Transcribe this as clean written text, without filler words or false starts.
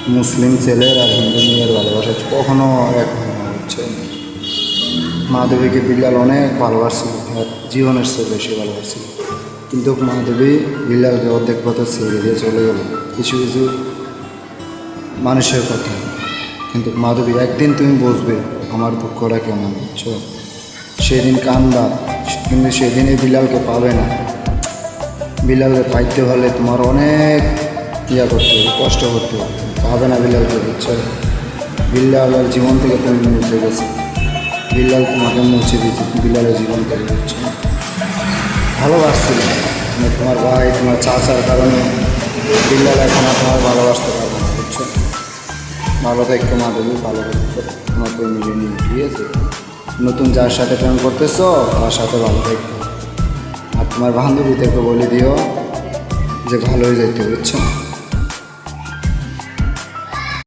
মুসলিম ছেলের আর হিন্দু মেয়ের ভালোবাসা কখনো এক হয় না, বুঝছে। মাধবীকে বিল্লাল অনেক ভালোবাসছিল, আর জীবনের চেয়ে বেশি ভালোবাসছিল, কিন্তু মাধবী বিল্লালকে অর্ধেক পথে ছেড়ে দিয়ে চলে গেল। কিছু কিছু মানুষের কথা, কিন্তু মাধবী একদিন তুমি বুঝবে আমার দুঃখটা কেমন, বুঝছো। সেদিন কান্দা, কিন্তু সেদিনই বিল্লালকে পাবে না। বিল্লালকে পাইতে হলে তোমার অনেক করতে হবে, কষ্ট করতে হবে, পাবে না বিল্লালকে, বুঝছো। বিল্লালের জীবন থেকে তুমি মুছে গেছে, বিল্লাল তোমাকে মুছে দিয়েছে বিল্লালের জীবন থেকে, বুঝছো। ভালোবাসছিল মানে তোমার ভাই, তোমার চাচার কারণে বিল্লাল এখন আর তোমার ভালোবাসতে পারবে না, বুঝছো। ভালো থাকতে মাধবী, ভালো থাকতে তোমাকে মিলিয়ে নিয়ে, ঠিক আছে। নতুন যার সাথে প্রেম করতেছো তার সাথে ভালো থাকতে, আর তোমার বান্ধবীদেরকে বলে দিও যে ভালোই যাইতে, বুঝছো।